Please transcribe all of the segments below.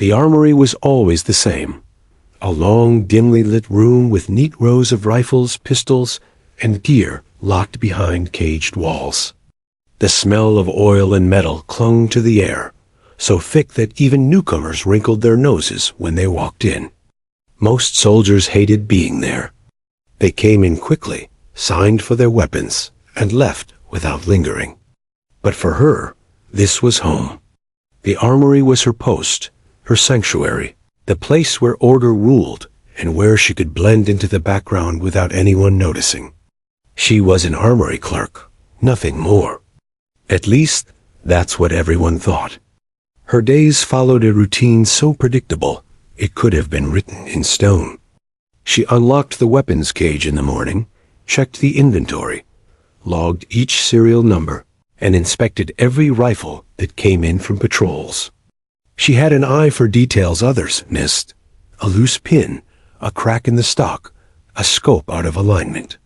The armory was always the same. A long, dimly lit room with neat rows of rifles, pistols, and gear locked behind caged walls. The smell of oil and metal clung to the air, so thick that even newcomers wrinkled their noses when they walked in. Most soldiers hated being there. They came in quickly, signed for their weapons, and left without lingering. But for her, this was home. The armory was her post, her sanctuary, the place where order ruled and where she could blend into the background without anyone noticing. She was an armory clerk, nothing more. At least, that's what everyone thought. Her days followed a routine so predictable, it could have been written in stone. She unlocked the weapons cage in the morning, checked the inventory, logged each serial number, and inspected every rifle that came in from patrols. She had an eye for details others missed: a loose pin, a crack in the stock, a scope out of alignment.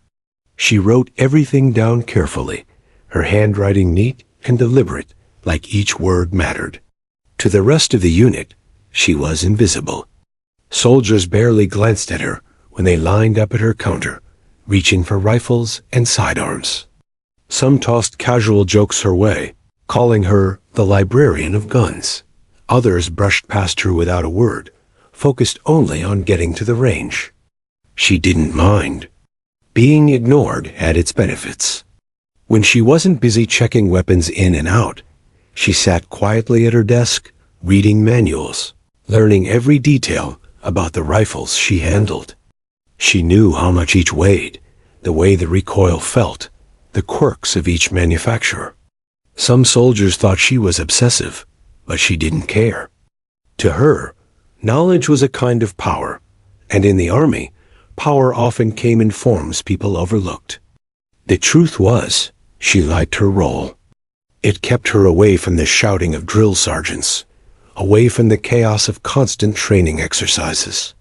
She wrote everything down carefully, her handwriting neat and deliberate, like each word mattered. To the rest of the unit, she was invisible. Soldiers barely glanced at her when they lined up at her counter, reaching for rifles and sidearms. Some tossed casual jokes her way, calling her the librarian of guns. Others brushed past her without a word, focused only on getting to the range. She didn't mind. Being ignored had its benefits. When she wasn't busy checking weapons in and out, she sat quietly at her desk, reading manuals, learning every detail about the rifles she handled. She knew how much each weighed, the way the recoil felt, the quirks of each manufacturer. Some soldiers thought she was obsessive, but she didn't care. To her, knowledge was a kind of power, and in the army, power often came in forms people overlooked. The truth was, she liked her role. It kept her away from the shouting of drill sergeants, away from the chaos of constant training exercises.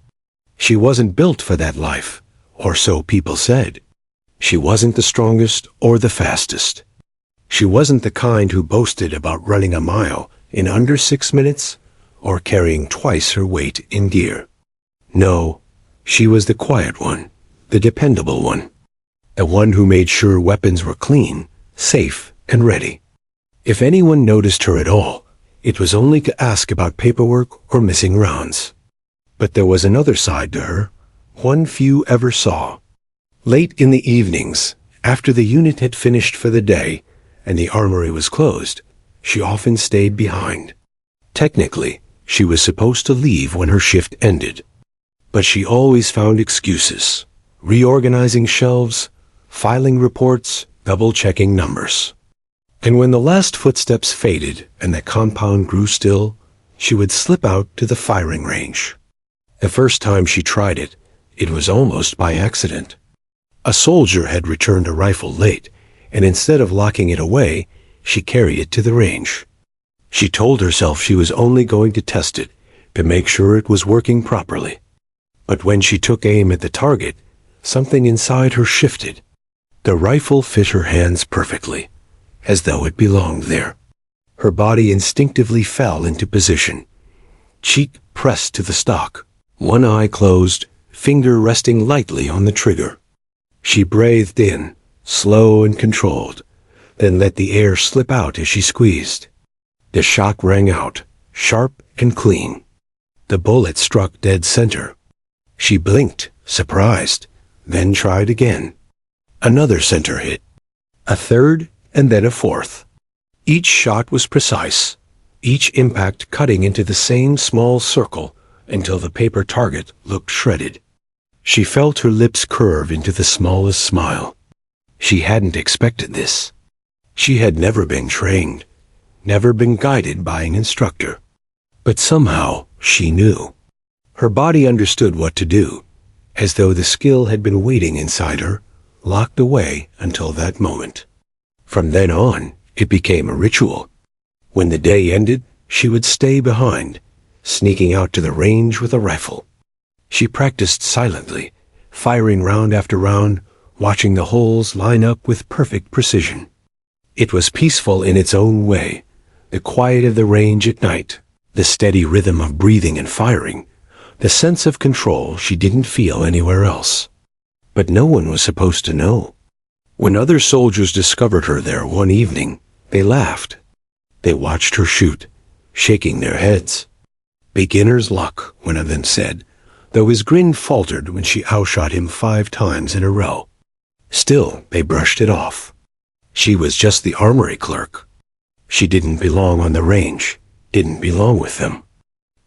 She wasn't built for that life, or so people said. She wasn't the strongest or the fastest. She wasn't the kind who boasted about running a mile in under 6 minutes or carrying twice her weight in gear. No, she was the quiet one, the dependable one, the one who made sure weapons were clean, safe, and ready. If anyone noticed her at all, it was only to ask about paperwork or missing rounds. But there was another side to her, one few ever saw. Late in the evenings, after the unit had finished for the day and the armory was closed, she often stayed behind. Technically, she was supposed to leave when her shift ended. But she always found excuses, reorganizing shelves, filing reports, double-checking numbers. And when the last footsteps faded and the compound grew still, she would slip out to the firing range. The first time she tried it, it was almost by accident. A soldier had returned a rifle late, and instead of locking it away, she carried it to the range. She told herself she was only going to test it, to make sure it was working properly. But when she took aim at the target, something inside her shifted. The rifle fit her hands perfectly, as though it belonged there. Her body instinctively fell into position, cheek pressed to the stock, one eye closed, finger resting lightly on the trigger. She breathed in, slow and controlled, then let the air slip out as she squeezed. The shock rang out, sharp and clean. The bullet struck dead center. She blinked, surprised, then tried again. Another center hit, a third, and then a fourth. Each shot was precise, each impact cutting into the same small circle until the paper target looked shredded. She felt her lips curve into the smallest smile. She hadn't expected this. She had never been trained, never been guided by an instructor. But somehow she knew. Her body understood what to do, as though the skill had been waiting inside her, locked away until that moment. From then on, it became a ritual. When the day ended, she would stay behind, sneaking out to the range with a rifle. She practiced silently, firing round after round, watching the holes line up with perfect precision. It was peaceful in its own way, the quiet of the range at night, The steady rhythm of breathing and firing, the sense of control she didn't feel anywhere else. But no one was supposed to know. When other soldiers discovered her there one evening, they laughed. They watched her shoot, shaking their heads. "Beginner's luck," one of them said, though his grin faltered when she outshot him 5 times in a row. Still, they brushed it off. She was just the armory clerk. She didn't belong on the range, didn't belong with them.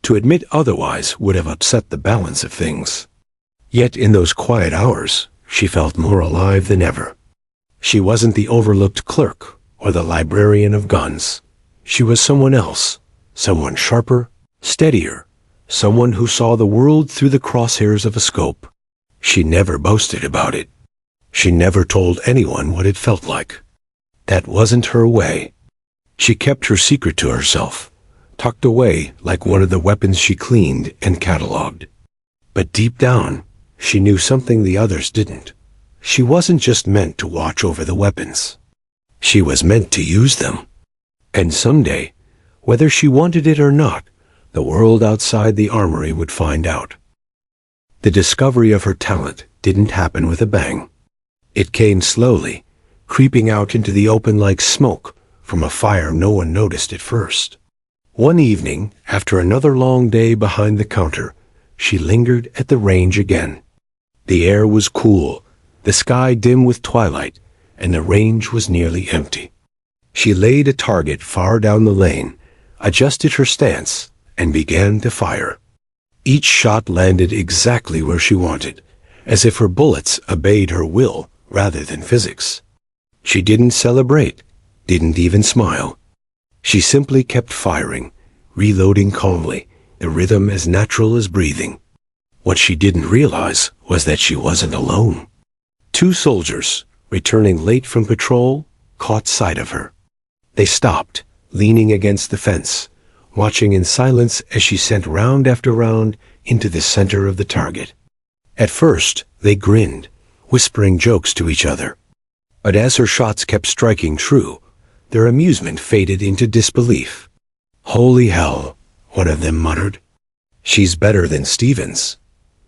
To admit otherwise would have upset the balance of things. Yet in those quiet hours, she felt more alive than ever. She wasn't the overlooked clerk or the librarian of guns. She was someone else, someone sharper, steadier, someone who saw the world through the crosshairs of a scope. She never boasted about it. She never told anyone what it felt like. That wasn't her way. She kept her secret to herself, tucked away like one of the weapons she cleaned and catalogued. But deep down, she knew something the others didn't. She wasn't just meant to watch over the weapons. She was meant to use them. And someday, whether she wanted it or not, the world outside the armory would find out. The discovery of her talent didn't happen with a bang. It came slowly, creeping out into the open like smoke from a fire no one noticed at first. One evening, after another long day behind the counter, she lingered at the range again. The air was cool, the sky dim with twilight, and the range was nearly empty. She laid a target far down the lane, adjusted her stance, and began to fire. Each shot landed exactly where she wanted, as if her bullets obeyed her will rather than physics. She didn't celebrate, didn't even smile. She simply kept firing, reloading calmly, the rhythm as natural as breathing. What she didn't realize was that she wasn't alone. 2 soldiers, returning late from patrol, caught sight of her. They stopped, leaning against the fence, watching in silence as she sent round after round into the center of the target. At first, they grinned, whispering jokes to each other. But as her shots kept striking true, their amusement faded into disbelief. "Holy hell," one of them muttered. "She's better than Stevens."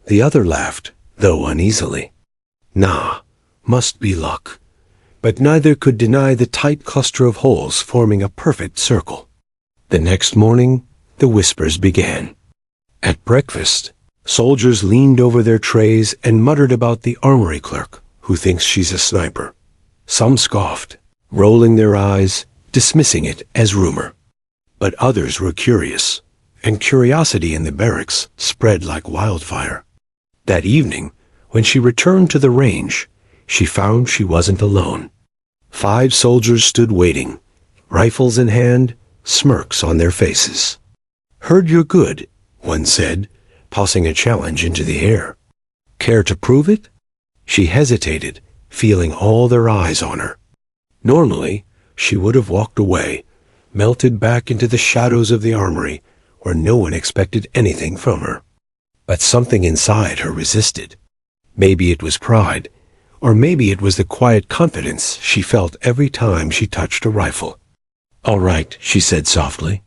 The other laughed, though uneasily. "Nah, must be luck." But neither could deny the tight cluster of holes forming a perfect circle. The next morning, the whispers began. At breakfast, soldiers leaned over their trays and muttered about the armory clerk, who thinks she's a sniper. Some scoffed, rolling their eyes, dismissing it as rumor. But others were curious, and curiosity in the barracks spread like wildfire. That evening, when she returned to the range, she found she wasn't alone. 5 soldiers stood waiting, rifles in hand, smirks on their faces. "Heard you're good," one said, tossing a challenge into the air. "Care to prove it?" She hesitated, feeling all their eyes on her. Normally, she would have walked away, melted back into the shadows of the armory, where no one expected anything from her. But something inside her resisted. Maybe it was pride, or maybe it was the quiet confidence she felt every time she touched a rifle. "All right," she said softly.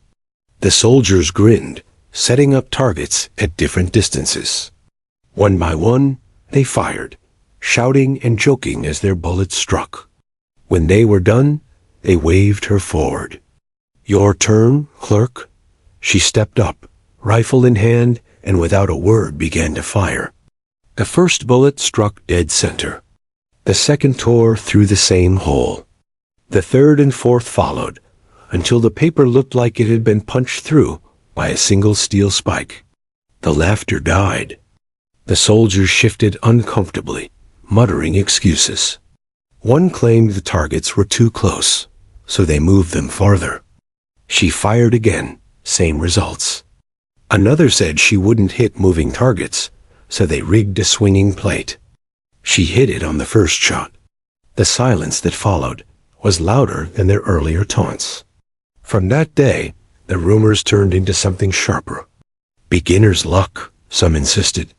The soldiers grinned, setting up targets at different distances. One by one, they fired, shouting and joking as their bullets struck. When they were done, they waved her forward. "Your turn, clerk." She stepped up, rifle in hand, and without a word began to fire. The first bullet struck dead center. The second tore through the same hole. The third and fourth followed, until the paper looked like it had been punched through by a single steel spike. The laughter died. The soldiers shifted uncomfortably, muttering excuses. One claimed the targets were too close, so they moved them farther. She fired again, same results. Another said she wouldn't hit moving targets, so they rigged a swinging plate. She hit it on the first shot. The silence that followed was louder than their earlier taunts. From that day, the rumors turned into something sharper. Beginner's luck, some insisted.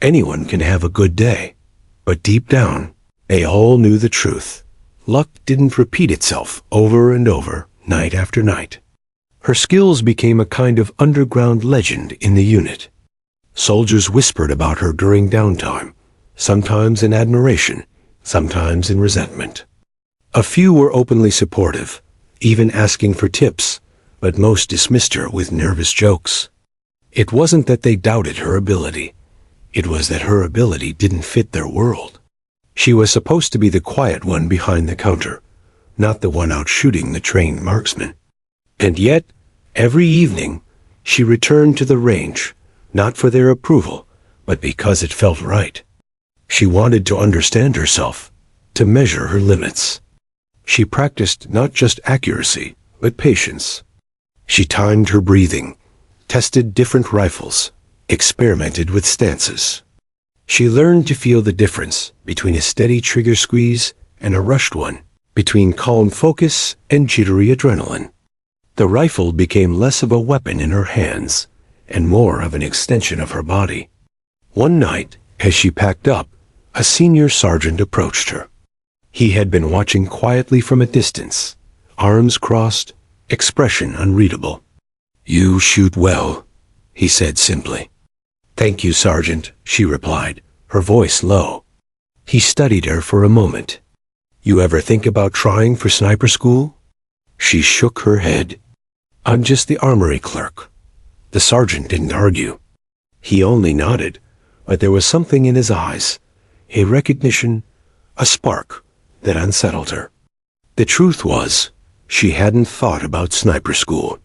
Anyone can have a good day. But deep down, they all knew the truth. Luck didn't repeat itself over and over, night after night. Her skills became a kind of underground legend in the unit. Soldiers whispered about her during downtime, sometimes in admiration, sometimes in resentment. A few were openly supportive, even asking for tips, but most dismissed her with nervous jokes. It wasn't that they doubted her ability. It was that her ability didn't fit their world. She was supposed to be the quiet one behind the counter, not the one out shooting the trained marksman. And yet, every evening, she returned to the range, not for their approval, but because it felt right. She wanted to understand herself, to measure her limits. She practiced not just accuracy, but patience. She timed her breathing, tested different rifles, experimented with stances. She learned to feel the difference between a steady trigger squeeze and a rushed one, between calm focus and jittery adrenaline. The rifle became less of a weapon in her hands and more of an extension of her body. One night, as she packed up, a senior sergeant approached her. He had been watching quietly from a distance, arms crossed, expression unreadable. "You shoot well," he said simply. "Thank you, Sergeant," she replied, her voice low. He studied her for a moment. "You ever think about trying for sniper school?" She shook her head. "I'm just the armory clerk." The sergeant didn't argue. He only nodded, but there was something in his eyes, a recognition, a spark, that unsettled her. The truth was, she hadn't thought about sniper school.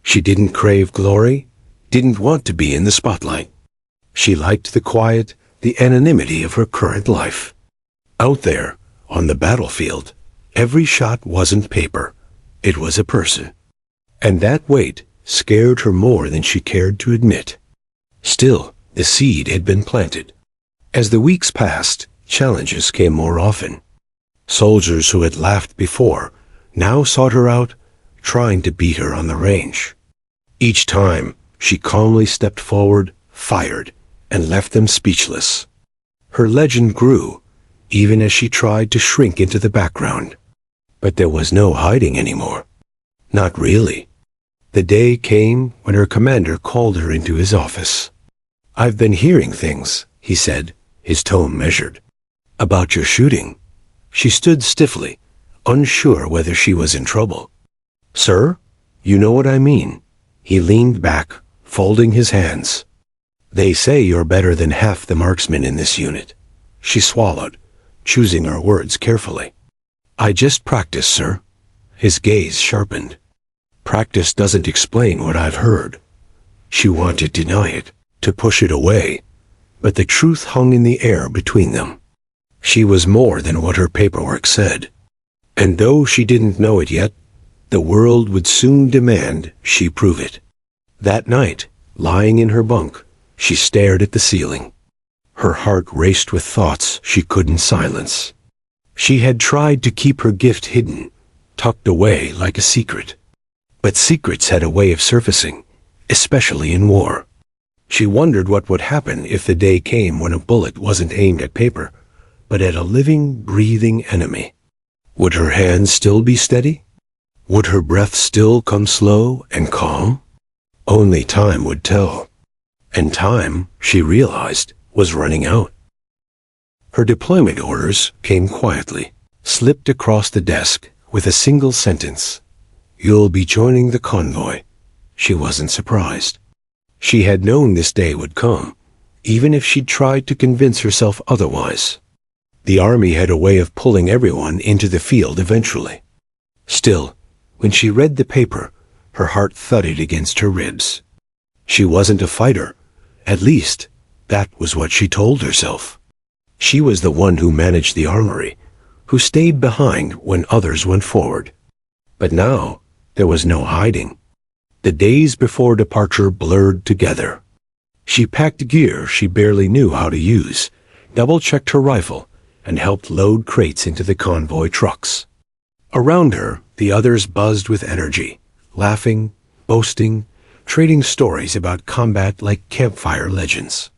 She didn't crave glory, didn't want to be in the spotlight. She liked the quiet, the anonymity of her current life. Out there, on the battlefield, every shot wasn't paper. It was a person. And that weight scared her more than she cared to admit. Still, the seed had been planted. As the weeks passed, challenges came more often. Soldiers who had laughed before now sought her out, trying to beat her on the range. Each time, she calmly stepped forward, fired, and left them speechless. Her legend grew, even as she tried to shrink into the background. But there was no hiding anymore. Not really. The day came when her commander called her into his office. "I've been hearing things," he said, his tone measured. "About your shooting." She stood stiffly, unsure whether she was in trouble. "Sir, you know what I mean." He leaned back, folding his hands. "They say you're better than half the marksmen in this unit." She swallowed, choosing her words carefully. "I just practice, sir." His gaze sharpened. "Practice doesn't explain what I've heard." She wanted to deny it, to push it away, but the truth hung in the air between them. She was more than what her paperwork said. And though she didn't know it yet, the world would soon demand she prove it. That night, lying in her bunk, she stared at the ceiling. Her heart raced with thoughts she couldn't silence. She had tried to keep her gift hidden, tucked away like a secret. But secrets had a way of surfacing, especially in war. She wondered what would happen if the day came when a bullet wasn't aimed at paper, but at a living, breathing enemy. Would her hands still be steady? Would her breath still come slow and calm? Only time would tell. And time, she realized, was running out. Her deployment orders came quietly, slipped across the desk with a single sentence. "You'll be joining the convoy." She wasn't surprised. She had known this day would come, even if she'd tried to convince herself otherwise. The army had a way of pulling everyone into the field eventually. Still, when she read the paper, her heart thudded against her ribs. She wasn't a fighter. At least, that was what she told herself. She was the one who managed the armory, who stayed behind when others went forward. But now, there was no hiding. The days before departure blurred together. She packed gear she barely knew how to use, double-checked her rifle, and helped load crates into the convoy trucks. Around her, the others buzzed with energy, laughing, boasting, trading stories about combat like campfire legends.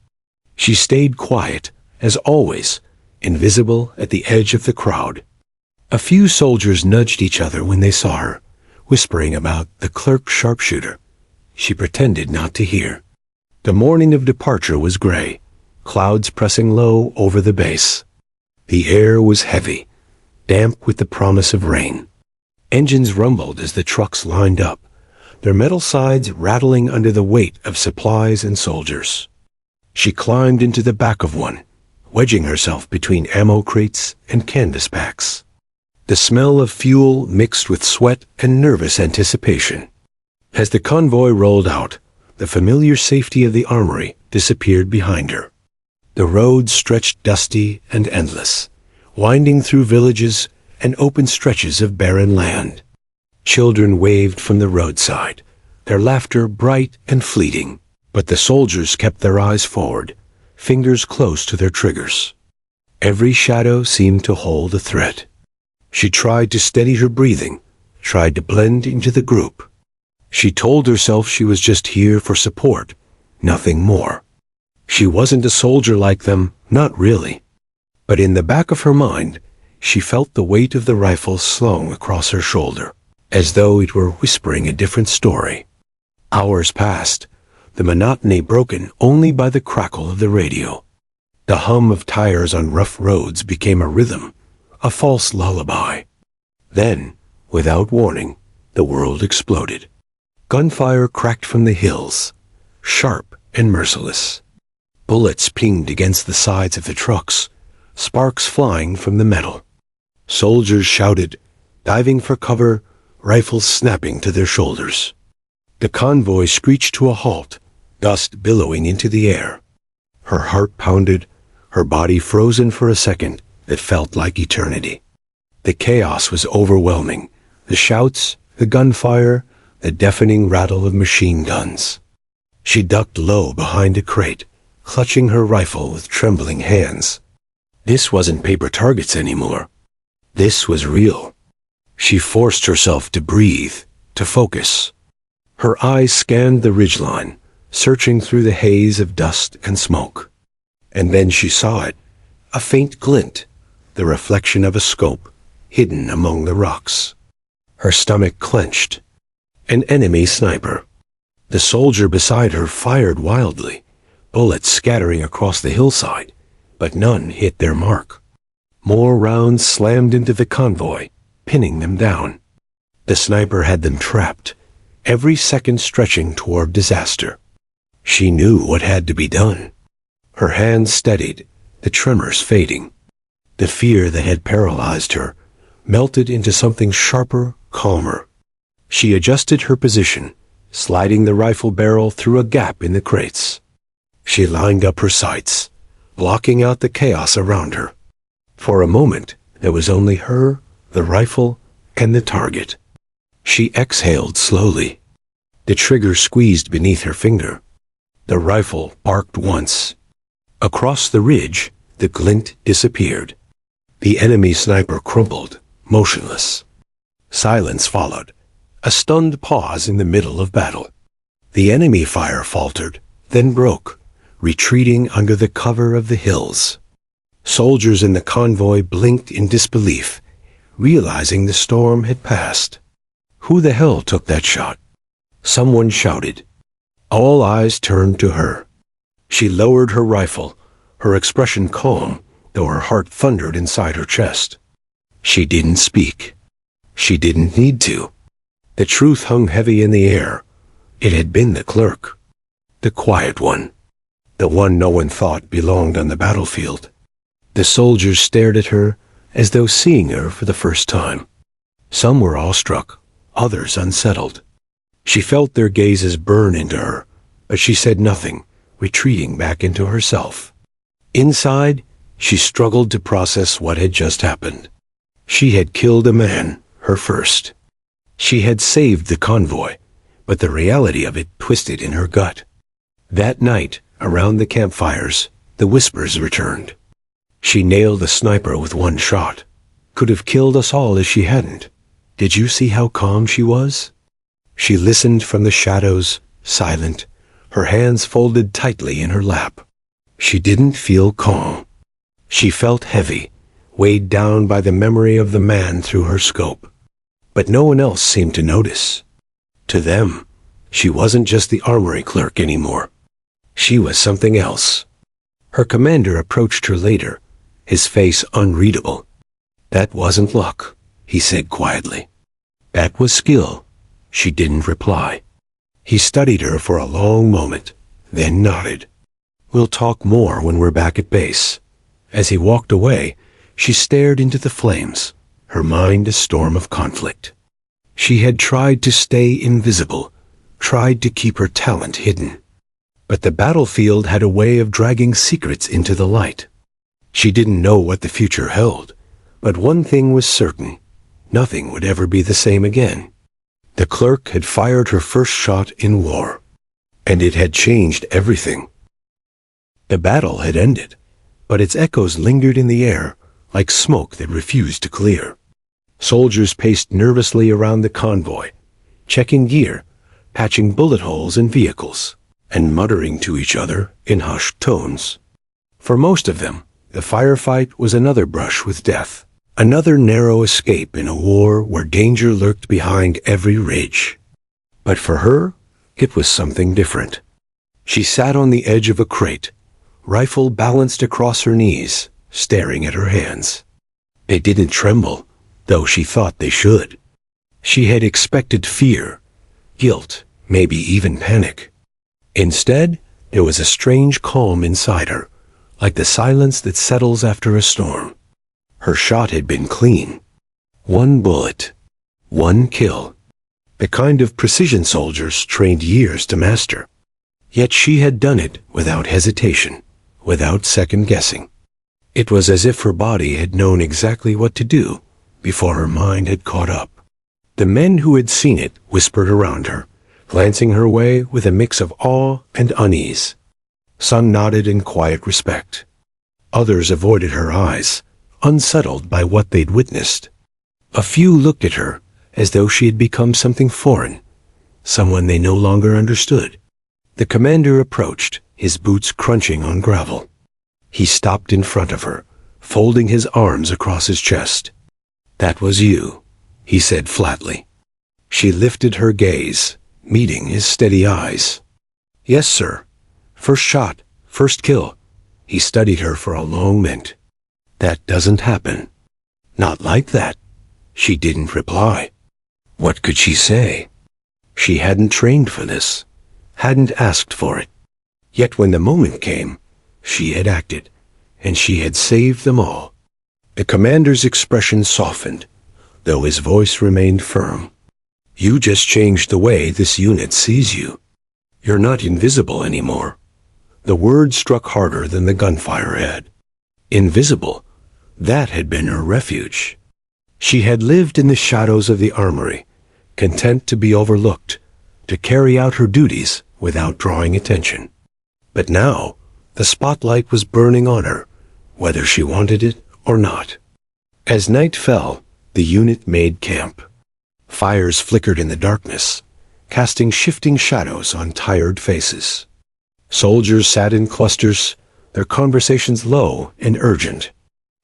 She stayed quiet, as always, invisible at the edge of the crowd. A few soldiers nudged each other when they saw her, whispering about the clerk sharpshooter. She pretended not to hear. The morning of departure was gray, clouds pressing low over the base. The air was heavy, damp with the promise of rain. Engines rumbled as the trucks lined up, their metal sides rattling under the weight of supplies and soldiers. She climbed into the back of one, wedging herself between ammo crates and canvas packs. The smell of fuel mixed with sweat and nervous anticipation. As the convoy rolled out, the familiar safety of the armory disappeared behind her. The road stretched dusty and endless, winding through villages and open stretches of barren land. Children waved from the roadside, their laughter bright and fleeting, but the soldiers kept their eyes forward, fingers close to their triggers. Every shadow seemed to hold a threat. She tried to steady her breathing, tried to blend into the group. She told herself she was just here for support, nothing more. She wasn't a soldier like them, not really. But in the back of her mind, she felt the weight of the rifle slung across her shoulder, as though it were whispering a different story. Hours passed, the monotony broken only by the crackle of the radio. The hum of tires on rough roads became a rhythm, a false lullaby. Then, without warning, the world exploded. Gunfire cracked from the hills, sharp and merciless. Bullets pinged against the sides of the trucks, sparks flying from the metal. Soldiers shouted, diving for cover, rifles snapping to their shoulders. The convoy screeched to a halt, dust billowing into the air. Her heart pounded, her body frozen for a second that felt like eternity. The chaos was overwhelming, the shouts, the gunfire, the deafening rattle of machine guns. She ducked low behind a crate, clutching her rifle with trembling hands. This wasn't paper targets anymore. This was real. She forced herself to breathe, to focus. Her eyes scanned the ridgeline, searching through the haze of dust and smoke. And then she saw it, a faint glint, the reflection of a scope, hidden among the rocks. Her stomach clenched. An enemy sniper. The soldier beside her fired wildly, bullets scattering across the hillside, but none hit their mark. More rounds slammed into the convoy, pinning them down. The sniper had them trapped, every second stretching toward disaster. She knew what had to be done. Her hands steadied, the tremors fading. The fear that had paralyzed her melted into something sharper, calmer. She adjusted her position, sliding the rifle barrel through a gap in the crates. She lined up her sights, blocking out the chaos around her. For a moment, there was only her, the rifle, and the target. She exhaled slowly. The trigger squeezed beneath her finger. The rifle barked once. Across the ridge, the glint disappeared. The enemy sniper crumpled, motionless. Silence followed, a stunned pause in the middle of battle. The enemy fire faltered, then broke, retreating under the cover of the hills. Soldiers in the convoy blinked in disbelief, realizing the storm had passed. Who the hell took that shot? Someone shouted. All eyes turned to her. She lowered her rifle, her expression calm, though her heart thundered inside her chest. She didn't speak. She didn't need to. The truth hung heavy in the air. It had been the clerk. The quiet one. The one no one thought belonged on the battlefield. The soldiers stared at her as though seeing her for the first time. Some were awestruck, others unsettled. She felt their gazes burn into her, but she said nothing, retreating back into herself. Inside, she struggled to process what had just happened. She had killed a man, her first. She had saved the convoy, but the reality of it twisted in her gut. That night, around the campfires, the whispers returned. She nailed the sniper with one shot. Could have killed us all if she hadn't. Did you see how calm she was? She listened from the shadows, silent, her hands folded tightly in her lap. She didn't feel calm. She felt heavy, weighed down by the memory of the man through her scope. but no one else seemed to notice. To them, she wasn't just the armory clerk anymore. She was something else. Her commander approached her later, his face unreadable. "That wasn't luck," he said quietly. "That was skill." She didn't reply. He studied her for a long moment, then nodded. "We'll talk more when we're back at base." As he walked away, she stared into the flames, her mind a storm of conflict. She had tried to stay invisible, tried to keep her talent hidden. But the battlefield had a way of dragging secrets into the light. She didn't know what the future held, but one thing was certain: nothing would ever be the same again. The clerk had fired her first shot in war, and it had changed everything. The battle had ended, but its echoes lingered in the air like smoke that refused to clear. Soldiers paced nervously around the convoy, checking gear, patching bullet holes in vehicles, and muttering to each other in hushed tones. For most of them, the firefight was another brush with death, another narrow escape in a war where danger lurked behind every ridge. But for her, it was something different. She sat on the edge of a crate, rifle balanced across her knees, staring at her hands. They didn't tremble, though she thought they should. She had expected fear, guilt, maybe even panic. Instead, there was a strange calm inside her, like the silence that settles after a storm. Her shot had been clean. One bullet, one kill. The kind of precision soldiers trained years to master. Yet she had done it without hesitation, without second-guessing. It was as if her body had known exactly what to do before her mind had caught up. The men who had seen it whispered around her, glancing her way with a mix of awe and unease. Some nodded in quiet respect. Others avoided her eyes, unsettled by what they'd witnessed. A few looked at her as though she had become something foreign, someone they no longer understood. The commander approached, his boots crunching on gravel. He stopped in front of her, folding his arms across his chest. "That was you," he said flatly. She lifted her gaze, meeting his steady eyes. "Yes, sir. First shot, first kill." He studied her for a long minute. "That doesn't happen." "Not like that." She didn't reply. What could she say? She hadn't trained for this, hadn't asked for it. Yet when the moment came, she had acted, and she had saved them all. The commander's expression softened, though his voice remained firm. "You just changed the way this unit sees you. You're not invisible anymore." The word struck harder than the gunfire had. Invisible, that had been her refuge. She had lived in the shadows of the armory, content to be overlooked, to carry out her duties without drawing attention. But now, the spotlight was burning on her, whether she wanted it or not. As night fell, the unit made camp. Fires flickered in the darkness, casting shifting shadows on tired faces. Soldiers sat in clusters, their conversations low and urgent.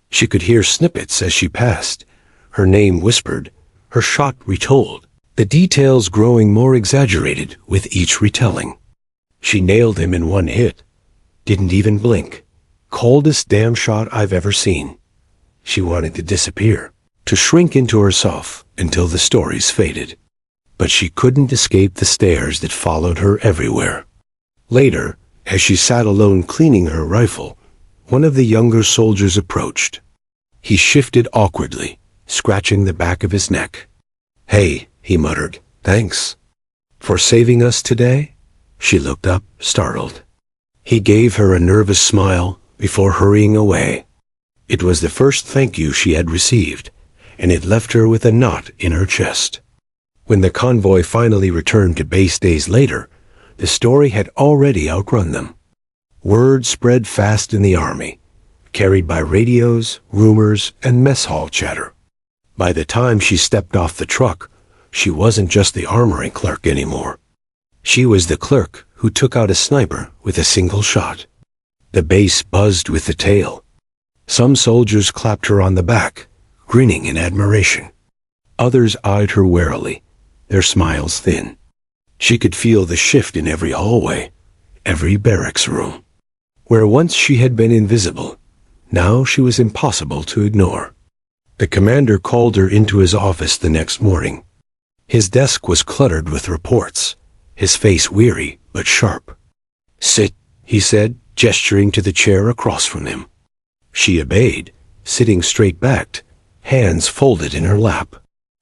She could hear snippets as she passed, her name whispered, her shot retold, the details growing more exaggerated with each retelling. She nailed him in one hit, didn't even blink. Coldest damn shot I've ever seen. She wanted to disappear, to shrink into herself until the stories faded. But she couldn't escape the stares that followed her everywhere. Later, as she sat alone cleaning her rifle, one of the younger soldiers approached. He shifted awkwardly, scratching the back of his neck. "Hey," he muttered, "thanks." "For saving us today?" She looked up, startled. He gave her a nervous smile before hurrying away. It was the first thank you she had received, and it left her with a knot in her chest. When the convoy finally returned to base days later, the story had already outrun them. Word spread fast in the army, carried by radios, rumors, and mess hall chatter. By the time she stepped off the truck, she wasn't just the armory clerk anymore. She was the clerk who took out a sniper with a single shot. The base buzzed with the tale. Some soldiers clapped her on the back, grinning in admiration. Others eyed her warily, their smiles thin. She could feel the shift in every hallway, every barracks room. Where once she had been invisible, now she was impossible to ignore. The commander called her into his office the next morning. His desk was cluttered with reports, his face weary but sharp. "Sit," he said, gesturing to the chair across from him. She obeyed, sitting straight-backed, hands folded in her lap.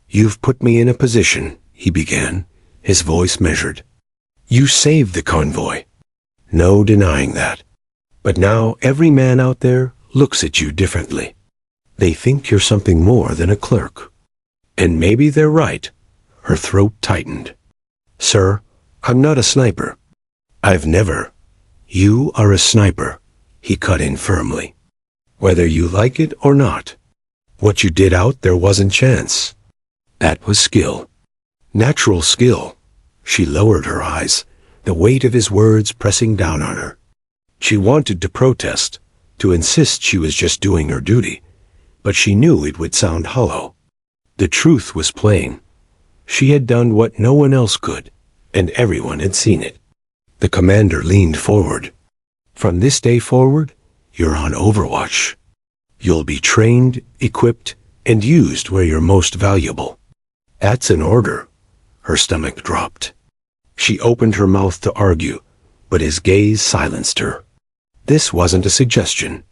"You've put me in a position," he began, his voice measured. "You saved the convoy. No denying that. But now every man out there looks at you differently. They think you're something more than a clerk. And maybe they're right." Her throat tightened. "Sir, I'm not a sniper. I've never." "You are a sniper," he cut in firmly. "Whether you like it or not. What you did out there wasn't chance. That was skill. Natural skill." She lowered her eyes, the weight of his words pressing down on her. She wanted to protest, to insist she was just doing her duty, but she knew it would sound hollow. The truth was plain. She had done what no one else could, and everyone had seen it. The commander leaned forward. "From this day forward, you're on Overwatch. You'll be trained, equipped, and used where you're most valuable." "That's an order." Her stomach dropped. She opened her mouth to argue, but his gaze silenced her. This wasn't a suggestion.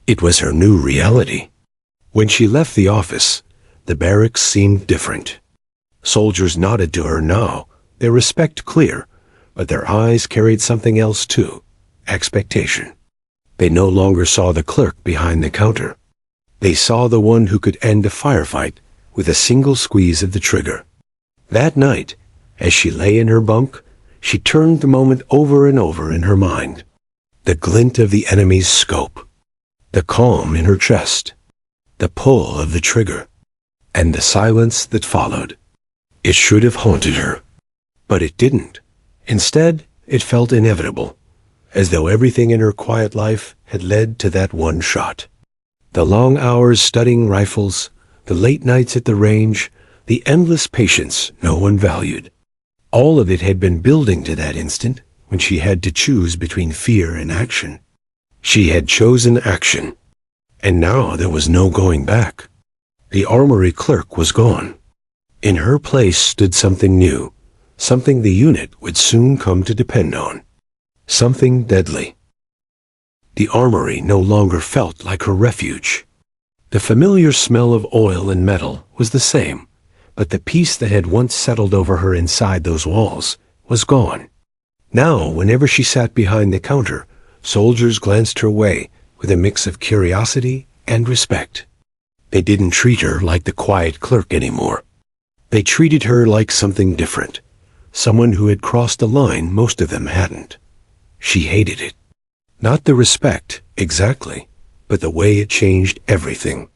It was her new reality. When she left the office, the barracks seemed different. Soldiers nodded to her now, their respect clear, but their eyes carried something else too, expectation. They no longer saw the clerk behind the counter. They saw the one who could end a firefight with a single squeeze of the trigger. That night, as she lay in her bunk, she turned the moment over and over in her mind. The glint of the enemy's scope, the calm in her chest, the pull of the trigger, and the silence that followed. It should have haunted her, but it didn't. Instead, it felt inevitable, as though everything in her quiet life had led to that one shot. The long hours studying rifles, the late nights at the range, the endless patience no one valued. All of it had been building to that instant when she had to choose between fear and action. She had chosen action, and now there was no going back. The armory clerk was gone. In her place stood something new, something the unit would soon come to depend on. Something deadly. The armory no longer felt like her refuge. The familiar smell of oil and metal was the same, but the peace that had once settled over her inside those walls was gone. Now, whenever she sat behind the counter, soldiers glanced her way with a mix of curiosity and respect. They didn't treat her like the quiet clerk anymore. They treated her like something different, someone who had crossed a line most of them hadn't. She hated it. Not the respect, exactly, but the way it changed everything.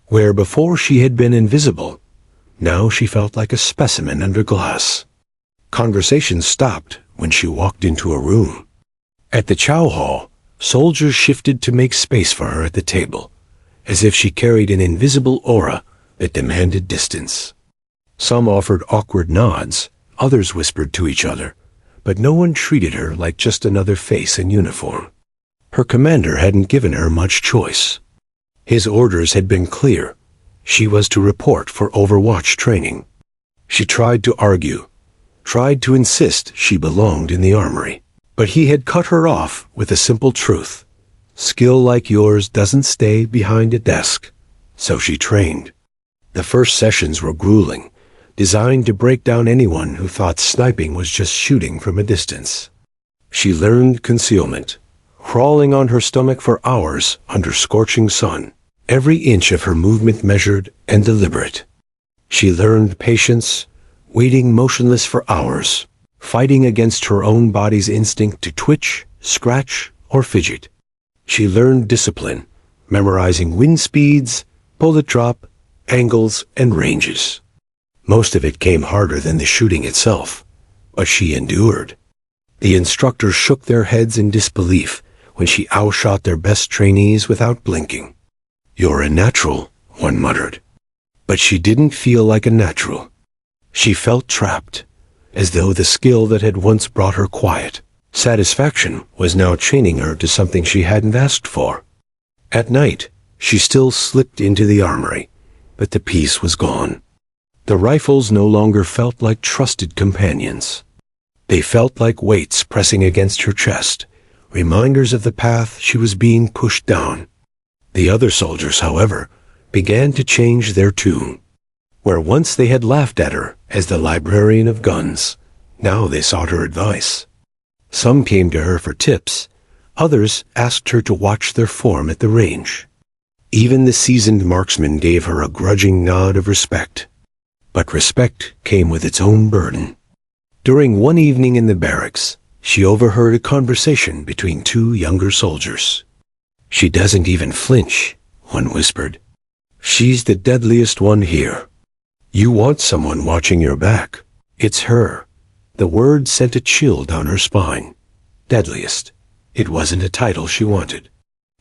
Where before she had been invisible, now she felt like a specimen under glass. Conversation stopped when she walked into a room. At the chow hall, soldiers shifted to make space for her at the table, as if she carried an invisible aura that demanded distance. Some offered awkward nods, others whispered to each other, but no one treated her like just another face in uniform. Her commander hadn't given her much choice. His orders had been clear. She was to report for Overwatch training. She tried to argue, tried to insist she belonged in the armory, but he had cut her off with a simple truth. Skill like yours doesn't stay behind a desk. So she trained. The first sessions were grueling, designed to break down anyone who thought sniping was just shooting from a distance. She learned concealment, crawling on her stomach for hours under scorching sun, every inch of her movement measured and deliberate. She learned patience, waiting motionless for hours, fighting against her own body's instinct to twitch, scratch, or fidget. She learned discipline, memorizing wind speeds, bullet drop, angles, and ranges. Most of it came harder than the shooting itself, but she endured. The instructors shook their heads in disbelief when she outshot their best trainees without blinking. "You're a natural," one muttered. But she didn't feel like a natural. She felt trapped, as though the skill that had once brought her quiet satisfaction was now chaining her to something she hadn't asked for. At night, she still slipped into the armory, but the peace was gone. The rifles no longer felt like trusted companions. They felt like weights pressing against her chest, reminders of the path she was being pushed down. The other soldiers, however, began to change their tune. Where once they had laughed at her as the librarian of guns, now they sought her advice. Some came to her for tips, others asked her to watch their form at the range. Even the seasoned marksman gave her a grudging nod of respect. But respect came with its own burden. During one evening in the barracks, she overheard a conversation between two younger soldiers. "She doesn't even flinch," one whispered. "She's the deadliest one here. You want someone watching your back. It's her." The word sent a chill down her spine. Deadliest. It wasn't a title she wanted.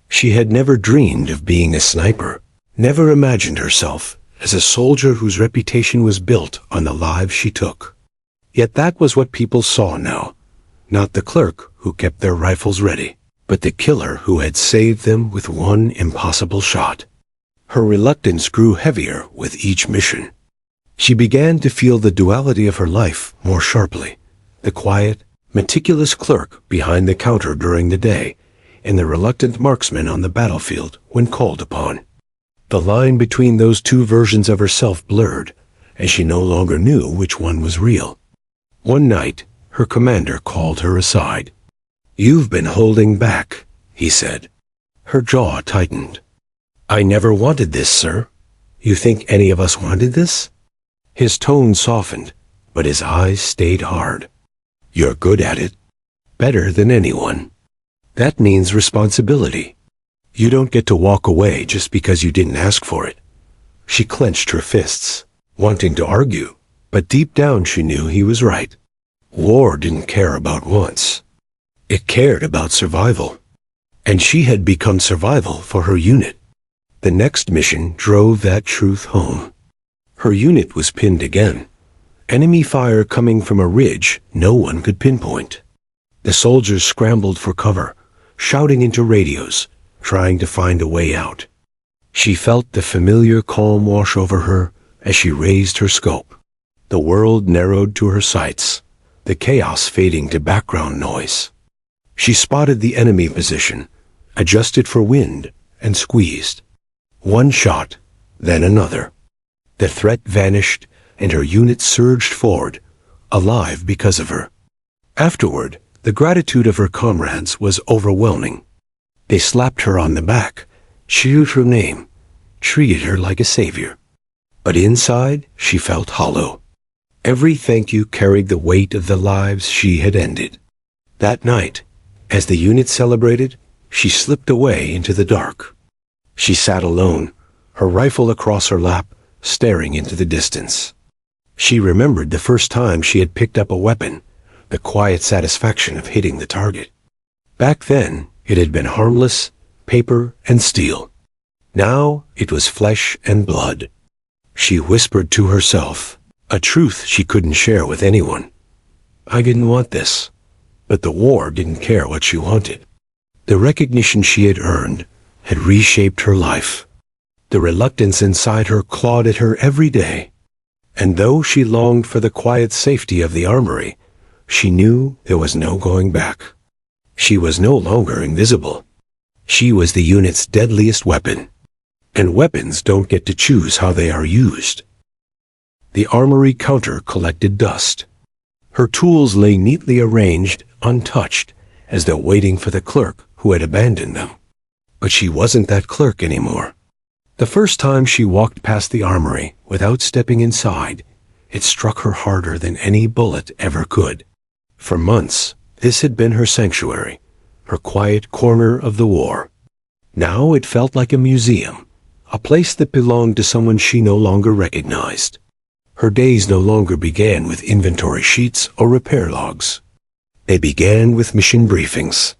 She had never dreamed of being a sniper, never imagined herself as a soldier whose reputation was built on the lives she took. Yet that was what people saw now. Not the clerk who kept their rifles ready, but the killer who had saved them with one impossible shot. Her reluctance grew heavier with each mission. She began to feel the duality of her life more sharply. The quiet, meticulous clerk behind the counter during the day, and the reluctant marksman on the battlefield when called upon. The line between those two versions of herself blurred, and she no longer knew which one was real. One night, her commander called her aside. "You've been holding back," he said. Her jaw tightened. "I never wanted this, sir. You think any of us wanted this?" His tone softened, but his eyes stayed hard. "You're good at it. Better than anyone. That means responsibility. You don't get to walk away just because you didn't ask for it." She clenched her fists, wanting to argue, but deep down she knew he was right. War didn't care about wants. It cared about survival. And she had become survival for her unit. The next mission drove that truth home. Her unit was pinned again. Enemy fire coming from a ridge no one could pinpoint. The soldiers scrambled for cover, shouting into radios, trying to find a way out. She felt the familiar calm wash over her as she raised her scope. The world narrowed to her sights, the chaos fading to background noise. She spotted the enemy position, adjusted for wind, and squeezed. One shot, then another. The threat vanished, and her unit surged forward, alive because of her. Afterward, the gratitude of her comrades was overwhelming. They slapped her on the back, cheered her name, treated her like a savior. But inside, she felt hollow. Every thank you carried the weight of the lives she had ended. That night, as the unit celebrated, she slipped away into the dark. She sat alone, her rifle across her lap, staring into the distance. She remembered the first time she had picked up a weapon, the quiet satisfaction of hitting the target. Back then, it had been harmless, paper and steel. Now, it was flesh and blood. She whispered to herself, a truth she couldn't share with anyone. I didn't want this, but the war didn't care what she wanted. The recognition she had earned had reshaped her life. The reluctance inside her clawed at her every day. And though she longed for the quiet safety of the armory, she knew there was no going back. She was no longer invisible. She was the unit's deadliest weapon. And weapons don't get to choose how they are used. The armory counter collected dust. Her tools lay neatly arranged, untouched, as though waiting for the clerk who had abandoned them. But she wasn't that clerk anymore. The first time she walked past the armory without stepping inside, it struck her harder than any bullet ever could. For months, this had been her sanctuary, her quiet corner of the war. Now it felt like a museum, a place that belonged to someone she no longer recognized. Her days no longer began with inventory sheets or repair logs. They began with mission briefings.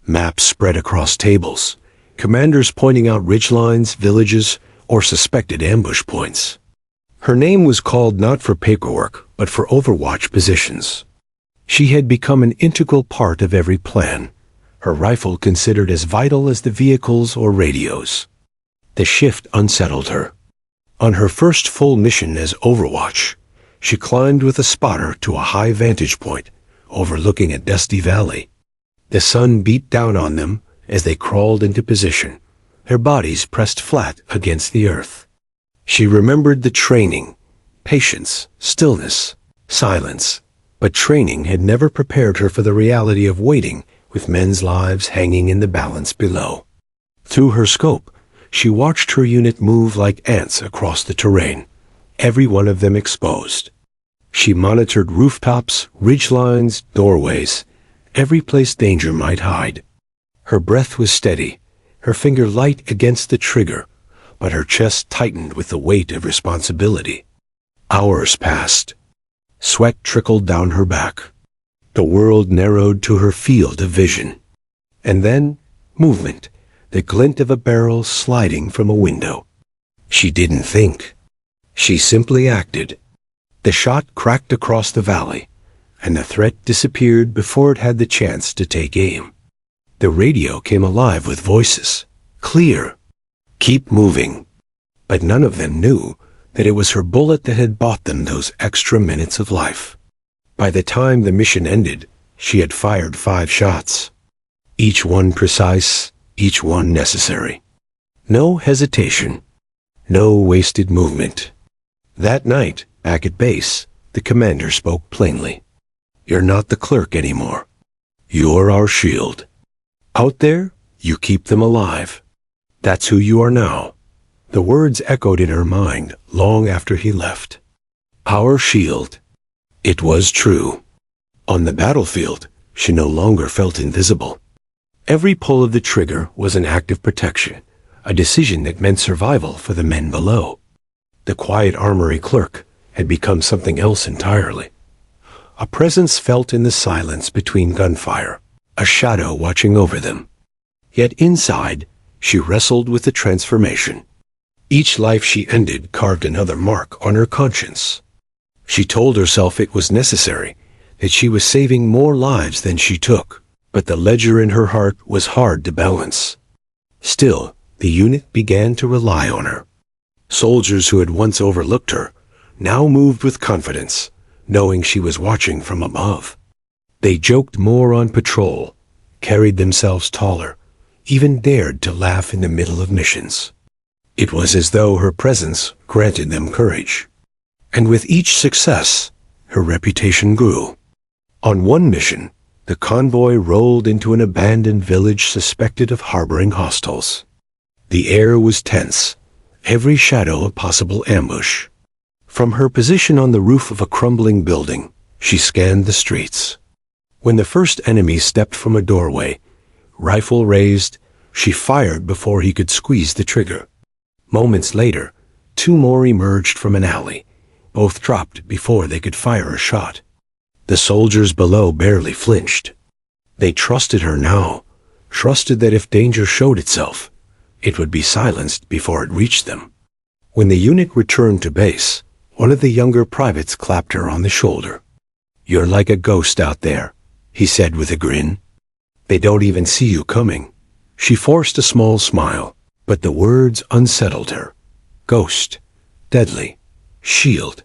Maps spread across tables, commanders pointing out ridgelines, villages, or suspected ambush points. Her name was called not for paperwork, but for overwatch positions. She had become an integral part of every plan, her rifle considered as vital as the vehicles or radios. The shift unsettled her. On her first full mission as Overwatch, she climbed with a spotter to a high vantage point, overlooking a dusty valley. The sun beat down on them as they crawled into position, their bodies pressed flat against the earth. She remembered the training, patience, stillness, silence, but training had never prepared her for the reality of waiting with men's lives hanging in the balance below. Through her scope, she watched her unit move like ants across the terrain, every one of them exposed. She monitored rooftops, ridgelines, doorways, every place danger might hide. Her breath was steady, her finger light against the trigger, but her chest tightened with the weight of responsibility. Hours passed. Sweat trickled down her back. The world narrowed to her field of vision. And then, movement, the glint of a barrel sliding from a window. She didn't think. She simply acted. The shot cracked across the valley, and the threat disappeared before it had the chance to take aim. The radio came alive with voices. Clear. Keep moving. But none of them knew that it was her bullet that had bought them those extra minutes of life. By the time the mission ended, she had fired 5 shots. Each one precise, each one necessary. No hesitation. No wasted movement. That night, back at base, the commander spoke plainly. You're not the clerk anymore. You're our shield. Out there, you keep them alive. That's who you are now. The words echoed in her mind long after he left. Our shield. It was true. On the battlefield, she no longer felt invisible. Every pull of the trigger was an act of protection, a decision that meant survival for the men below. The quiet armory clerk had become something else entirely. A presence felt in the silence between gunfire, a shadow watching over them. Yet inside, she wrestled with the transformation. Each life she ended carved another mark on her conscience. She told herself it was necessary, that she was saving more lives than she took, but the ledger in her heart was hard to balance. Still, the unit began to rely on her. Soldiers who had once overlooked her now moved with confidence, knowing she was watching from above. They joked more on patrol, carried themselves taller, even dared to laugh in the middle of missions. It was as though her presence granted them courage. And with each success, her reputation grew. On one mission, the convoy rolled into an abandoned village suspected of harboring hostiles. The air was tense, every shadow a possible ambush. From her position on the roof of a crumbling building, she scanned the streets. When the first enemy stepped from a doorway, rifle raised, she fired before he could squeeze the trigger. Moments later, 2 more emerged from an alley. Both dropped before they could fire a shot. The soldiers below barely flinched. They trusted her now, trusted that if danger showed itself, it would be silenced before it reached them. When the unit returned to base, one of the younger privates clapped her on the shoulder. You're like a ghost out there, he said with a grin. They don't even see you coming. She forced a small smile, but the words unsettled her. Ghost, deadly, shield.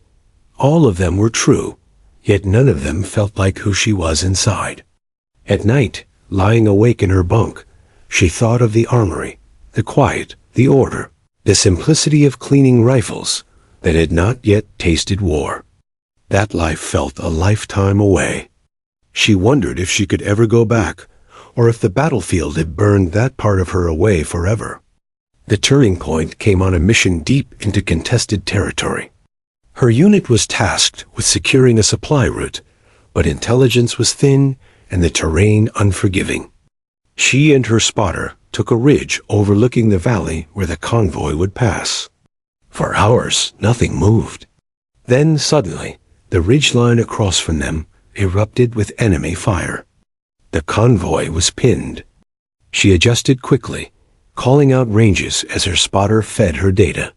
All of them were true, yet none of them felt like who she was inside. At night, lying awake in her bunk, she thought of the armory, the quiet, the order, the simplicity of cleaning rifles that had not yet tasted war. That life felt a lifetime away. She wondered if she could ever go back, or if the battlefield had burned that part of her away forever. The turning point came on a mission deep into contested territory. Her unit was tasked with securing a supply route, but intelligence was thin and the terrain unforgiving. She and her spotter took a ridge overlooking the valley where the convoy would pass. For hours, nothing moved. Then suddenly, the ridgeline across from them erupted with enemy fire. The convoy was pinned. She adjusted quickly, calling out ranges as her spotter fed her data.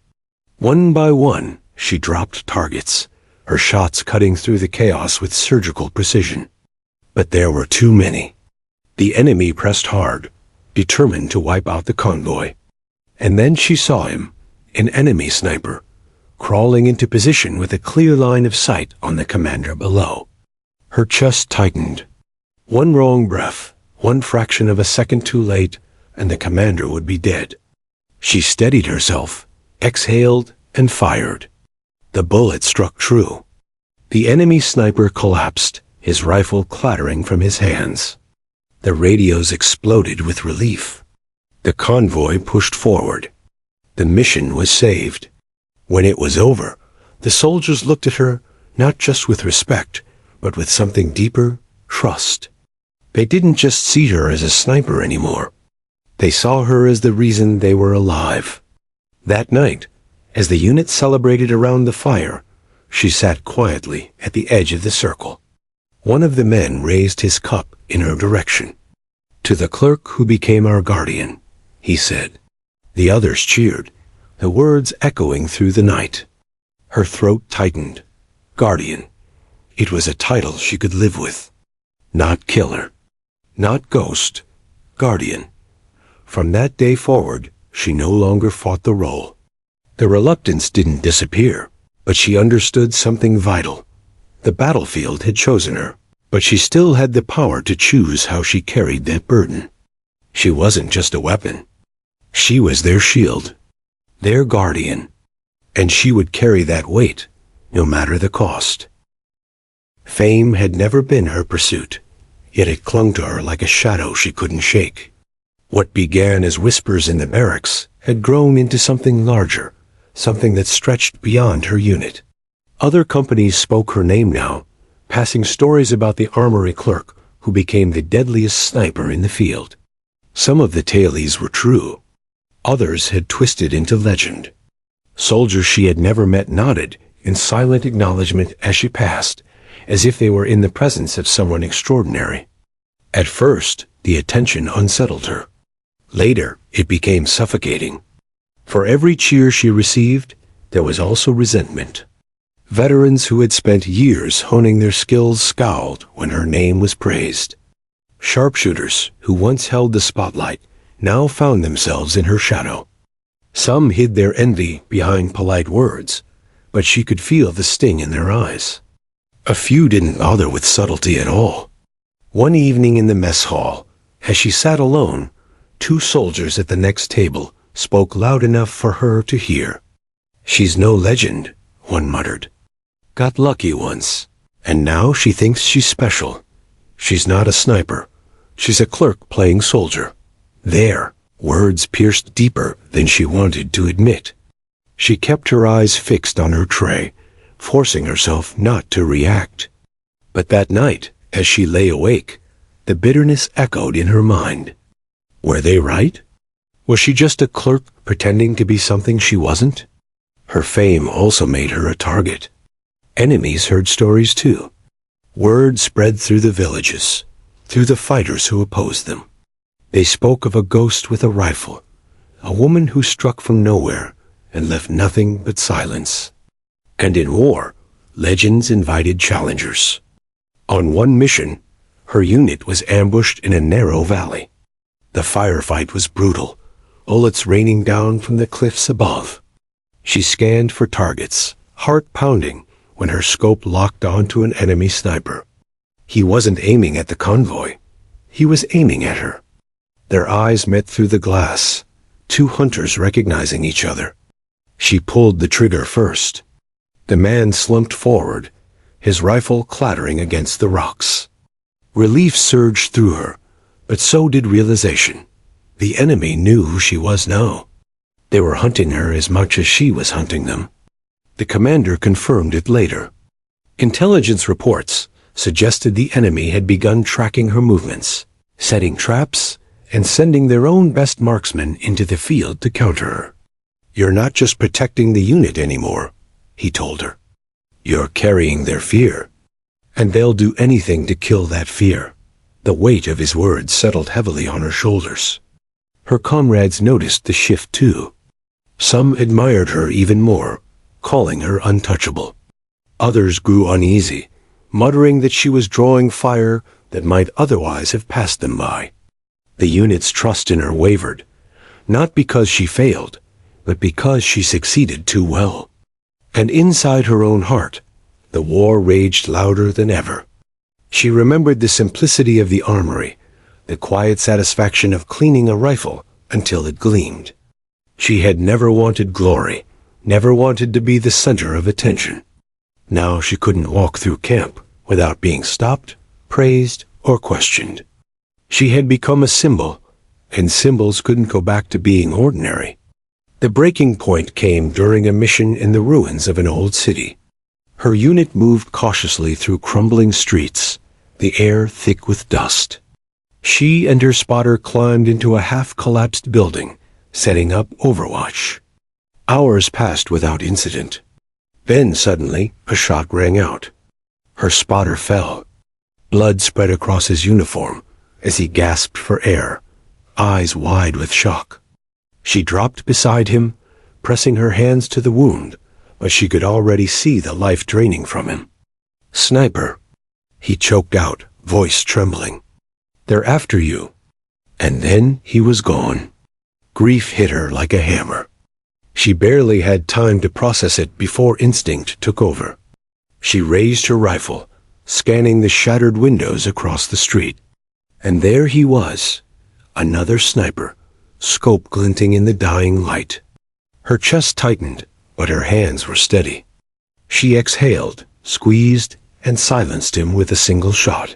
One by one, she dropped targets, her shots cutting through the chaos with surgical precision. But there were too many. The enemy pressed hard, determined to wipe out the convoy. And then she saw him, an enemy sniper, crawling into position with a clear line of sight on the commander below. Her chest tightened. One wrong breath, one fraction of a second too late, and the commander would be dead. She steadied herself, exhaled, and fired. The bullet struck true. The enemy sniper collapsed, his rifle clattering from his hands. The radios exploded with relief. The convoy pushed forward. The mission was saved. When it was over, the soldiers looked at her not just with respect, but with something deeper, trust. They didn't just see her as a sniper anymore. They saw her as the reason they were alive. That night, as the unit celebrated around the fire, she sat quietly at the edge of the circle. One of the men raised his cup in her direction. "To the clerk who became our guardian," he said. The others cheered, the words echoing through the night. Her throat tightened. Guardian. It was a title she could live with. Not killer. Not ghost. Guardian. From that day forward, she no longer fought the role. The reluctance didn't disappear, but she understood something vital. The battlefield had chosen her, but she still had the power to choose how she carried that burden. She wasn't just a weapon. She was their shield, their guardian, and she would carry that weight, no matter the cost. Fame had never been her pursuit, yet it clung to her like a shadow she couldn't shake. What began as whispers in the barracks had grown into something larger, something that stretched beyond her unit. Other companies spoke her name now, passing stories about the Armory Clerk who became the deadliest sniper in the field. Some of the tales were true. Others had twisted into legend. Soldiers she had never met nodded in silent acknowledgement as she passed, as if they were in the presence of someone extraordinary. At first, the attention unsettled her. Later, it became suffocating. For every cheer she received, there was also resentment. Veterans who had spent years honing their skills scowled when her name was praised. Sharpshooters who once held the spotlight now found themselves in her shadow. Some hid their envy behind polite words, but she could feel the sting in their eyes. A few didn't bother with subtlety at all. One evening in the mess hall, as she sat alone, two soldiers at the next table spoke loud enough for her to hear. "She's no legend," one muttered. "Got lucky once, and now she thinks she's special. She's not a sniper. She's a clerk playing soldier." There, words pierced deeper than she wanted to admit. She kept her eyes fixed on her tray, forcing herself not to react. But that night, as she lay awake, the bitterness echoed in her mind. Were they right? Was she just a clerk pretending to be something she wasn't? Her fame also made her a target. Enemies heard stories too. Word spread through the villages, through the fighters who opposed them. They spoke of a ghost with a rifle, a woman who struck from nowhere and left nothing but silence. And in war, legends invited challengers. On one mission, her unit was ambushed in a narrow valley. The firefight was brutal, bullets raining down from the cliffs above. She scanned for targets, heart pounding, when her scope locked onto an enemy sniper. He wasn't aiming at the convoy. He was aiming at her. Their eyes met through the glass, two hunters recognizing each other. She pulled the trigger first. The man slumped forward, his rifle clattering against the rocks. Relief surged through her, but so did realization. The enemy knew who she was now. They were hunting her as much as she was hunting them. The commander confirmed it later. Intelligence reports suggested the enemy had begun tracking her movements, setting traps, and sending their own best marksmen into the field to counter her. "You're not just protecting the unit anymore," he told her. "You're carrying their fear. And they'll do anything to kill that fear." The weight of his words settled heavily on her shoulders. Her comrades noticed the shift too. Some admired her even more, calling her untouchable. Others grew uneasy, muttering that she was drawing fire that might otherwise have passed them by. The unit's trust in her wavered, not because she failed, but because she succeeded too well. And inside her own heart, the war raged louder than ever. She remembered the simplicity of the armory, the quiet satisfaction of cleaning a rifle until it gleamed. She had never wanted glory, never wanted to be the center of attention. Now she couldn't walk through camp without being stopped, praised, or questioned. She had become a symbol, and symbols couldn't go back to being ordinary. The breaking point came during a mission in the ruins of an old city. Her unit moved cautiously through crumbling streets, the air thick with dust. She and her spotter climbed into a half-collapsed building, setting up overwatch. Hours passed without incident. Then suddenly, a shot rang out. Her spotter fell. Blood spread across his uniform as he gasped for air, eyes wide with shock. She dropped beside him, pressing her hands to the wound, but she could already see the life draining from him. "Sniper," he choked out, voice trembling. "They're after you." And then he was gone. Grief hit her like a hammer. She barely had time to process it before instinct took over. She raised her rifle, scanning the shattered windows across the street. And there he was, another sniper, scope glinting in the dying light. Her chest tightened, but her hands were steady. She exhaled, squeezed, and silenced him with a single shot.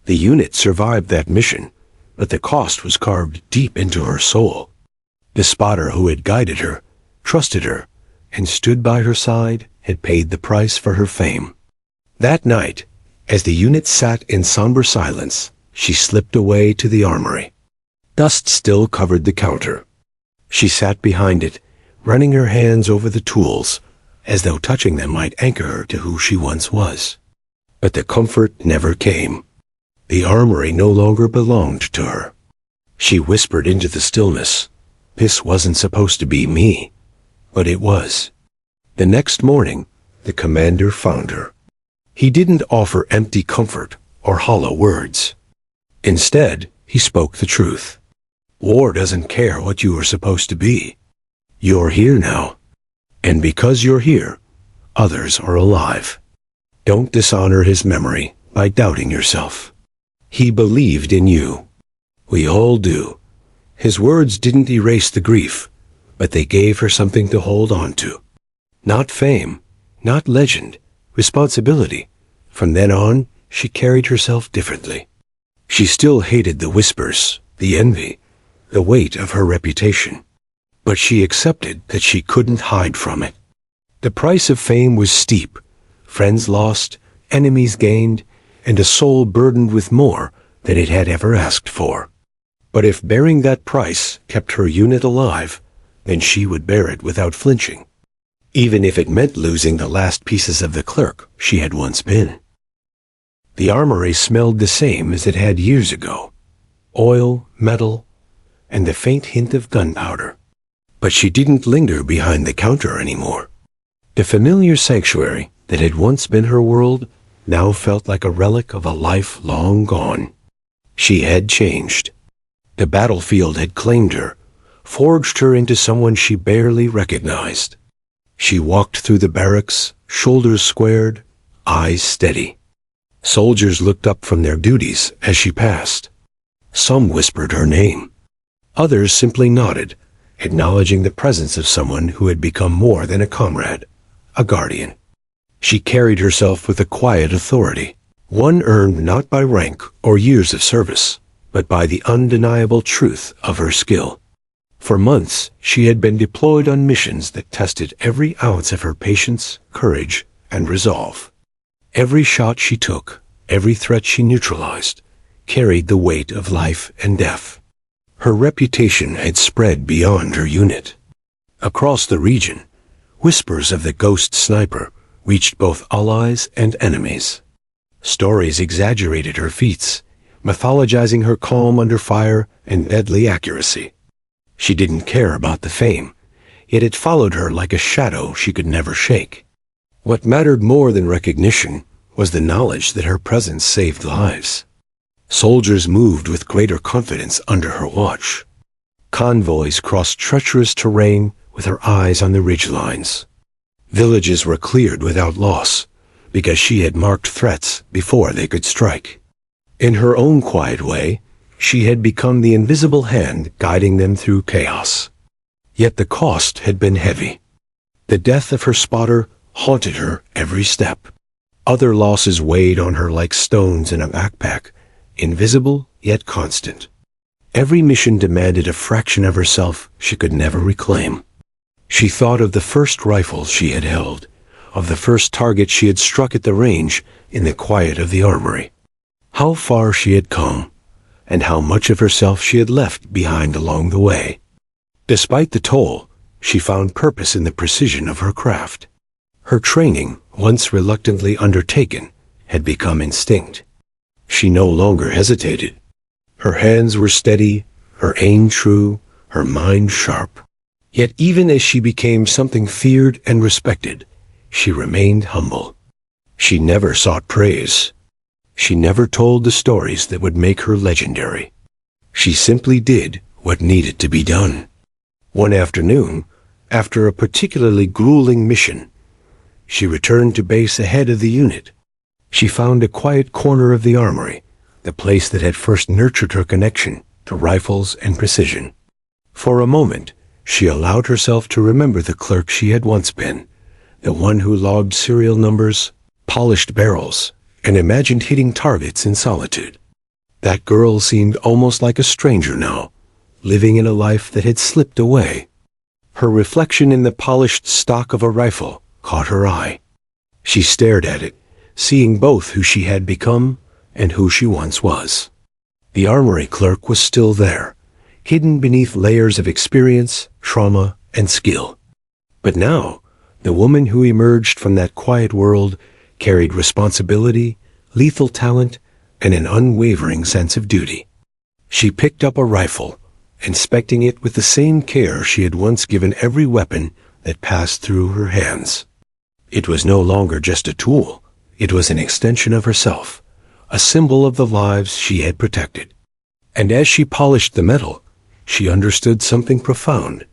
The unit survived that mission, but the cost was carved deep into her soul. The spotter who had guided her, trusted her, and stood by her side had paid the price for her fame. That night, as the unit sat in somber silence, she slipped away to the armory. Dust still covered the counter. She sat behind it, running her hands over the tools, as though touching them might anchor her to who she once was. But the comfort never came. The armory no longer belonged to her. She whispered into the stillness, "This wasn't supposed to be me." But it was. The next morning, the commander found her. He didn't offer empty comfort or hollow words. Instead, he spoke the truth. War doesn't care what you are supposed to be. You're here now. And because you're here, others are alive. Don't dishonor his memory by doubting yourself. He believed in you. We all do. His words didn't erase the grief, but they gave her something to hold on to. Not fame, not legend, responsibility. From then on, she carried herself differently. She still hated the whispers, the envy, the weight of her reputation. But she accepted that she couldn't hide from it. The price of fame was steep, friends lost, enemies gained, and a soul burdened with more than it had ever asked for. But if bearing that price kept her unit alive, then she would bear it without flinching, even if it meant losing the last pieces of the clerk she had once been. The armory smelled the same as it had years ago, oil, metal, and the faint hint of gunpowder. But she didn't linger behind the counter anymore. The familiar sanctuary that had once been her world now felt like a relic of a life long gone. She had changed. The battlefield had claimed her, forged her into someone she barely recognized. She walked through the barracks, shoulders squared, eyes steady. Soldiers looked up from their duties as she passed. Some whispered her name. Others simply nodded, acknowledging the presence of someone who had become more than a comrade, a guardian. She carried herself with a quiet authority, one earned not by rank or years of service, but by the undeniable truth of her skill. For months, she had been deployed on missions that tested every ounce of her patience, courage, and resolve. Every shot she took, every threat she neutralized, carried the weight of life and death. Her reputation had spread beyond her unit. Across the region, whispers of the ghost sniper reached both allies and enemies. Stories exaggerated her feats, mythologizing her calm under fire and deadly accuracy. She didn't care about the fame, yet it followed her like a shadow she could never shake. What mattered more than recognition was the knowledge that her presence saved lives. Soldiers moved with greater confidence under her watch. Convoys crossed treacherous terrain with her eyes on the ridgelines. Villages were cleared without loss, because she had marked threats before they could strike. In her own quiet way, she had become the invisible hand guiding them through chaos. Yet the cost had been heavy. The death of her spotter haunted her every step. Other losses weighed on her like stones in a backpack, invisible yet constant. Every mission demanded a fraction of herself she could never reclaim. She thought of the first rifle she had held, of the first target she had struck at the range in the quiet of the armory. How far she had come, and how much of herself she had left behind along the way. Despite the toll, she found purpose in the precision of her craft. Her training, once reluctantly undertaken, had become instinct. She no longer hesitated. Her hands were steady, her aim true, her mind sharp. Yet even as she became something feared and respected, she remained humble. She never sought praise. She never told the stories that would make her legendary. She simply did what needed to be done. One afternoon, after a particularly grueling mission, she returned to base ahead of the unit. She found a quiet corner of the armory, the place that had first nurtured her connection to rifles and precision. For a moment, she allowed herself to remember the clerk she had once been, the one who logged serial numbers, polished barrels, and imagined hitting targets in solitude. That girl seemed almost like a stranger now, living in a life that had slipped away. Her reflection in the polished stock of a rifle caught her eye. She stared at it, seeing both who she had become and who she once was. The armory clerk was still there, hidden beneath layers of experience, trauma, and skill. But now, the woman who emerged from that quiet world carried responsibility, lethal talent, and an unwavering sense of duty. She picked up a rifle, inspecting it with the same care she had once given every weapon that passed through her hands. It was no longer just a tool. It was an extension of herself, a symbol of the lives she had protected. And as she polished the metal, she understood something profound.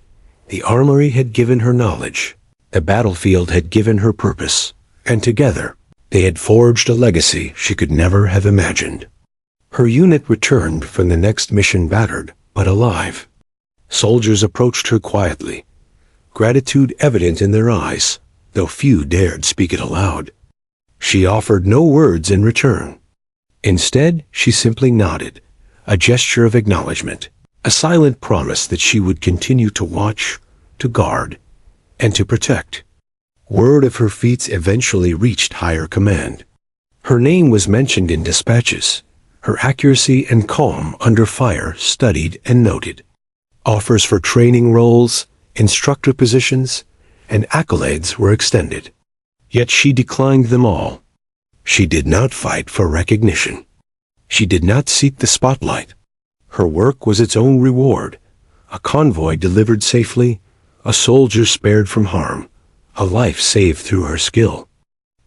The armory had given her knowledge. The battlefield had given her purpose. And together, they had forged a legacy she could never have imagined. Her unit returned from the next mission battered, but alive. Soldiers approached her quietly, gratitude evident in their eyes, though few dared speak it aloud. She offered no words in return. Instead, she simply nodded, a gesture of acknowledgement, a silent promise that she would continue to watch, to guard, and to protect. Word of her feats eventually reached higher command. Her name was mentioned in dispatches, her accuracy and calm under fire studied and noted. Offers for training roles, instructor positions, and accolades were extended. Yet she declined them all. She did not fight for recognition. She did not seek the spotlight. Her work was its own reward, a convoy delivered safely, a soldier spared from harm, a life saved through her skill.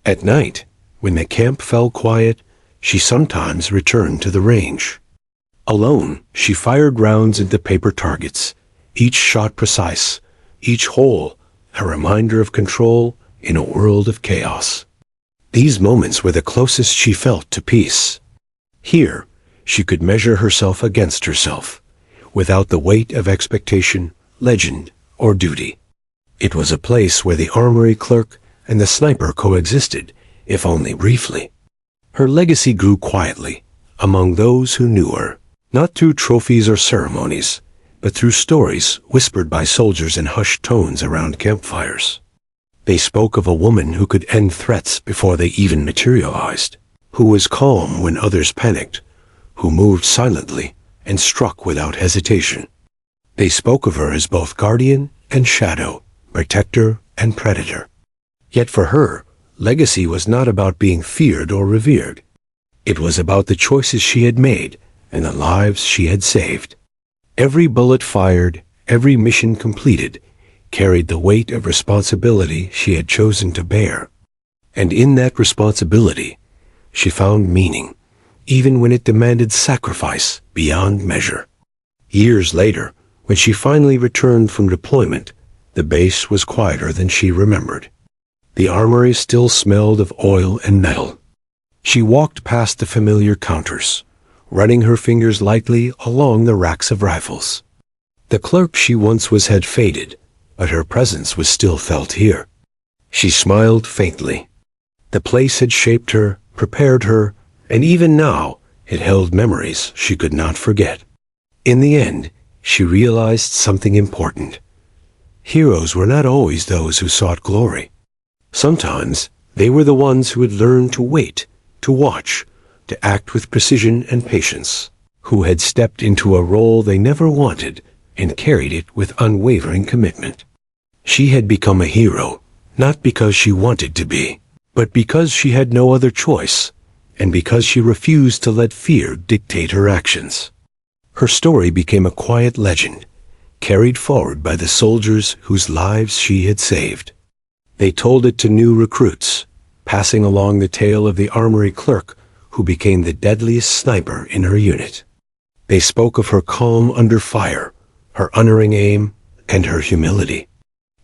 At night, when the camp fell quiet, she sometimes returned to the range. Alone, she fired rounds into paper targets, each shot precise, each hole a reminder of control in a world of chaos. These moments were the closest she felt to peace. Here, she could measure herself against herself, without the weight of expectation, legend, or duty. It was a place where the armory clerk and the sniper coexisted, if only briefly. Her legacy grew quietly, among those who knew her, not through trophies or ceremonies, but through stories whispered by soldiers in hushed tones around campfires. They spoke of a woman who could end threats before they even materialized, who was calm when others panicked, who moved silently and struck without hesitation. They spoke of her as both guardian and shadow, protector and predator. Yet for her, legacy was not about being feared or revered. It was about the choices she had made and the lives she had saved. Every bullet fired, every mission completed carried the weight of responsibility she had chosen to bear. And in that responsibility, she found meaning, even when it demanded sacrifice beyond measure. Years later, when she finally returned from deployment, the base was quieter than she remembered. The armory still smelled of oil and metal. She walked past the familiar counters, running her fingers lightly along the racks of rifles. The clerk she once was had faded, but her presence was still felt here. She smiled faintly. The place had shaped her, prepared her, and even now it held memories she could not forget. In the end, she realized something important. Heroes were not always those who sought glory. Sometimes they were the ones who had learned to wait, to watch, to act with precision and patience, who had stepped into a role they never wanted and carried it with unwavering commitment. She had become a hero, not because she wanted to be, but because she had no other choice, and because she refused to let fear dictate her actions. Her story became a quiet legend, carried forward by the soldiers whose lives she had saved. They told it to new recruits, passing along the tale of the Armory Clerk, who became the deadliest sniper in her unit. They spoke of her calm under fire, her unerring aim, and her humility.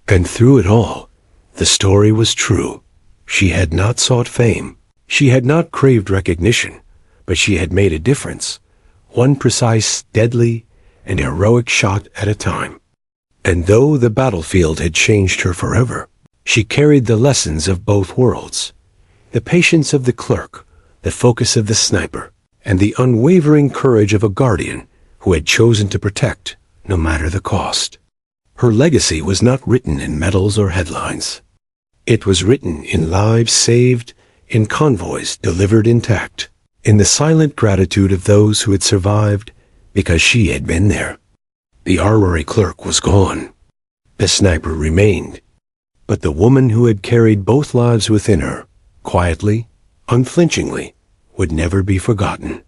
And through it all, the story was true. She had not sought fame. She had not craved recognition, but she had made a difference, one precise, deadly, and heroic shot at a time. And though the battlefield had changed her forever, she carried the lessons of both worlds, the patience of the clerk, the focus of the sniper, and the unwavering courage of a guardian who had chosen to protect no matter the cost. Her legacy was not written in medals or headlines. It was written in lives saved, in convoys delivered intact, in the silent gratitude of those who had survived because she had been there. The armory clerk was gone. The sniper remained. But the woman who had carried both lives within her, quietly, unflinchingly, would never be forgotten.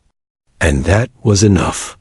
And that was enough.